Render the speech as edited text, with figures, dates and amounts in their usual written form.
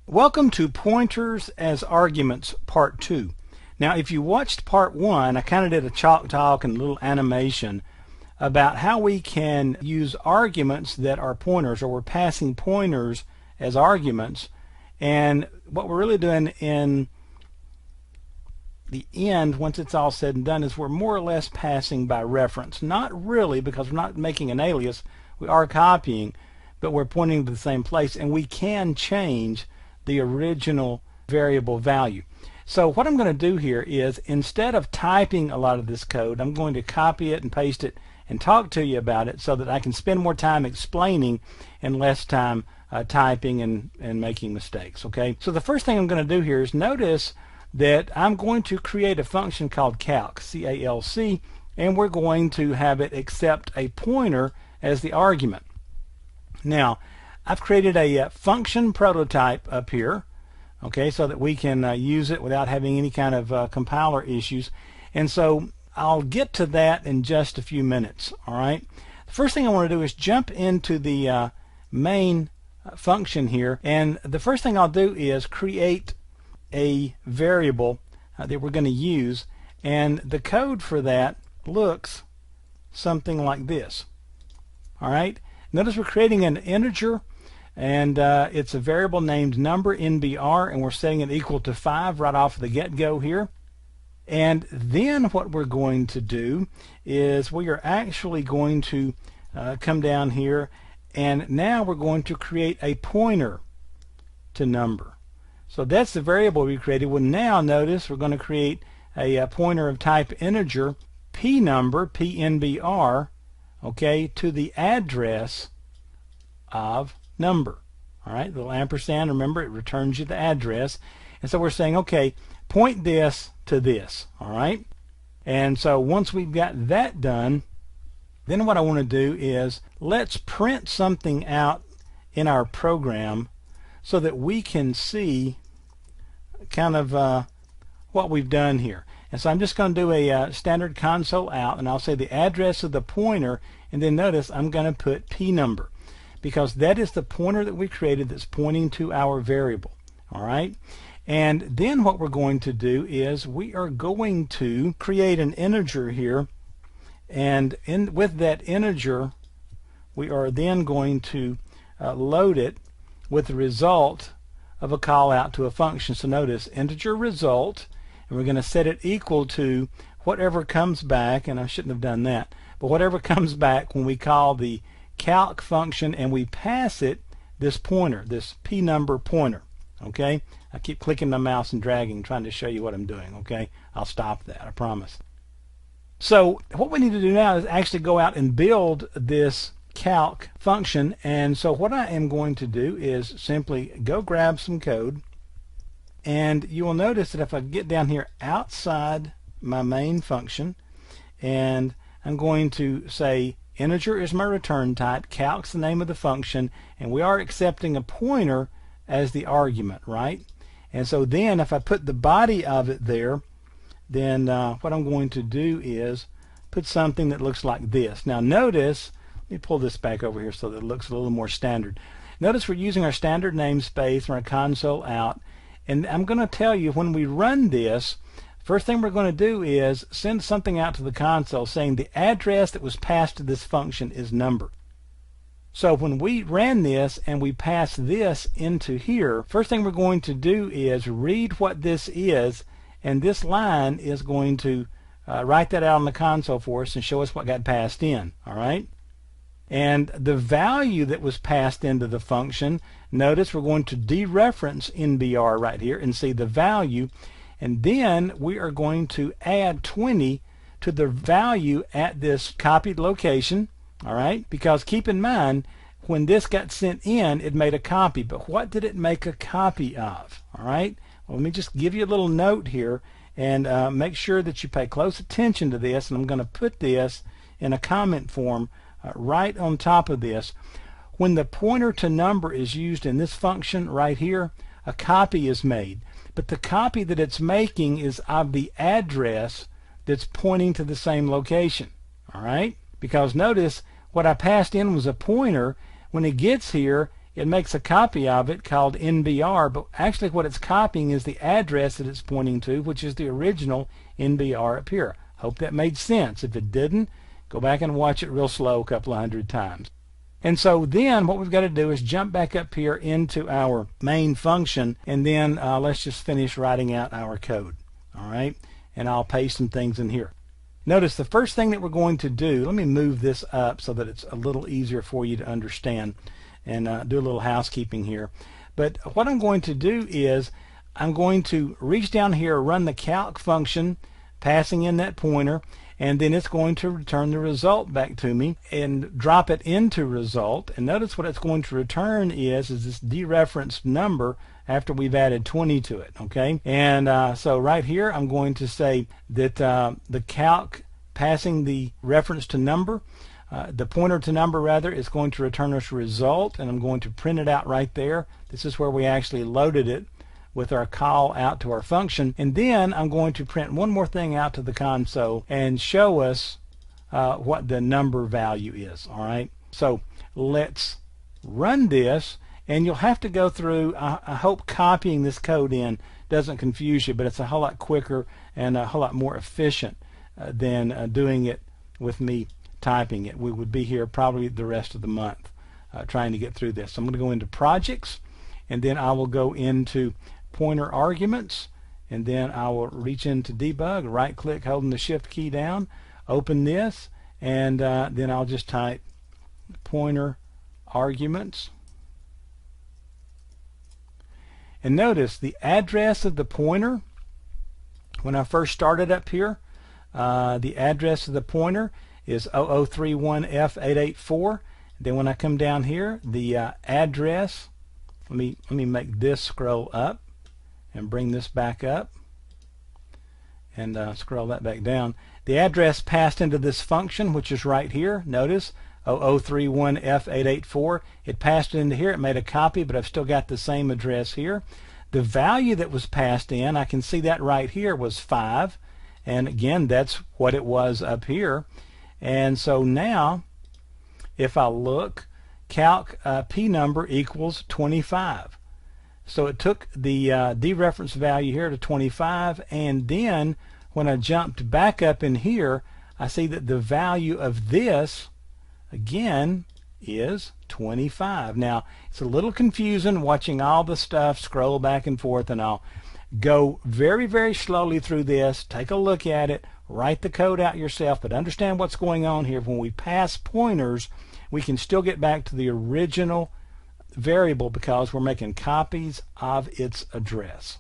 Welcome to Pointers as Arguments Part 2. Now if you watched Part 1, I kind of did a chalk talk and a little animation about how we can use arguments that are pointers, or we're passing pointers as arguments, and what we're really doing in the end, once it's all said and done, is we're more or less passing by reference. Not really, because we're not making an alias, we are copying, but we're pointing to the same place, and we can change the original variable value. So what I'm going to do here is, instead of typing a lot of this code, I'm going to copy it and paste it and talk to you about it so that I can spend more time explaining and less time typing and making mistakes. Okay, so the first thing I'm going to do here is notice that I'm going to create a function called calc, C-A-L-C, and we're going to have it accept a pointer as the argument. Now I've created a function prototype up here, okay, so that we can use it without having any kind of compiler issues. And so I'll get to that in just a few minutes. All right. The first thing I want to do is jump into the main function here, and the first thing I'll do is create a variable that we're going to use, and the code for that looks something like this. All right. Notice we're creating an integer, and it's a variable named number NBR, and we're setting it equal to 5 right off the get-go here. And then what we're going to do is we are actually going to come down here, and now we're going to create a pointer to number. So that's the variable we created. Well, now notice we're going to create a pointer of type integer, p number, PNBR, okay, to the address of number. All right, the little ampersand, remember, it returns you the address. And so we're saying, okay, point this to this. All right, and so once we've got that done, then what I want to do is let's print something out in our program so that we can see kind of what we've done here. And so I'm just going to do a standard console out, and I'll say the address of the pointer, and then notice I'm going to put p number, because that is the pointer that we created that's pointing to our variable. All right, and then what we're going to do is we are going to create an integer here, and with that integer we are then going to load it with the result of a call out to a function. So notice integer result, and we're going to set it equal to whatever comes back, and I shouldn't have done that, but whatever comes back when we call the calc function and we pass it this pointer, this p number pointer. Okay, I keep clicking my mouse and dragging, trying to show you what I'm doing. Okay, I'll stop that, I promise. So what we need to do now is actually go out and build this calc function, and so what I am going to do is simply go grab some code, and you will notice that if I get down here outside my main function, and I'm going to say integer is my return type, calc's the name of the function, and we are accepting a pointer as the argument, right? And so then if I put the body of it there, then what I'm going to do is put something that looks like this. Now notice, let me pull this back over here so that it looks a little more standard. Notice we're using our standard namespace and our console out, and I'm going to tell you when we run this, first thing we're going to do is send something out to the console saying the address that was passed to this function is number. So when we ran this and we pass this into here, first thing we're going to do is read what this is, and this line is going to write that out on the console for us and show us what got passed in. All right, and the value that was passed into the function, notice we're going to dereference NBR right here and see the value, and then we are going to add 20 to the value at this copied location. All right, because keep in mind, when this got sent in, it made a copy, but what did it make a copy of? All right, well, let me just give you a little note here, and make sure that you pay close attention to this, and I'm going to put this in a comment form right on top of this. When the pointer to number is used in this function right here, a copy is made, but the copy that it's making is of the address that's pointing to the same location. All right, because notice what I passed in was a pointer. When it gets here, it makes a copy of it called NBR, but actually what it's copying is the address that it's pointing to, which is the original NBR up here. Hope that made sense. If it didn't, go back and watch it real slow a couple of hundred times. And so then what we've got to do is jump back up here into our main function, and then let's just finish writing out our code. All right, and I'll paste some things in here. Notice the first thing that we're going to do, let me move this up so that it's a little easier for you to understand, and do a little housekeeping here. But what I'm going to do is I'm going to reach down here, run the calc function, passing in that pointer, and then it's going to return the result back to me and drop it into result. And notice what it's going to return is this dereferenced number after we've added 20 to it. Okay, and so right here I'm going to say that the calc passing the reference to number, the pointer to number rather, is going to return us result, and I'm going to print it out right there. This is where we actually loaded it with our call out to our function. And then I'm going to print one more thing out to the console and show us what the number value is. All right, so let's run this, and you'll have to go through, I hope copying this code in doesn't confuse you, but it's a whole lot quicker and a whole lot more efficient than doing it with me typing it. We would be here probably the rest of the month trying to get through this. So I'm going to go into projects, and then I will go into pointer arguments, and then I will reach into debug, right click holding the shift key down, open this, and then I'll just type pointer arguments. And notice the address of the pointer, when I first started up here, the address of the pointer is 0031F884. Then when I come down here, the address, let me make this scroll up and bring this back up, and scroll that back down. The address passed into this function, which is right here. Notice 0031F884. It passed into here. It made a copy, but I've still got the same address here. The value that was passed in, I can see that right here, was 5, and again that's what it was up here. And so now if I look, calc p number equals 25. So it took the dereference value here to 25, and then when I jumped back up in here, I see that the value of this again is 25. Now it's a little confusing watching all the stuff scroll back and forth, and I'll go very, very slowly through this. Take a look at it, write the code out yourself, but understand what's going on here. When we pass pointers, we can still get back to the original variable because we're making copies of its address.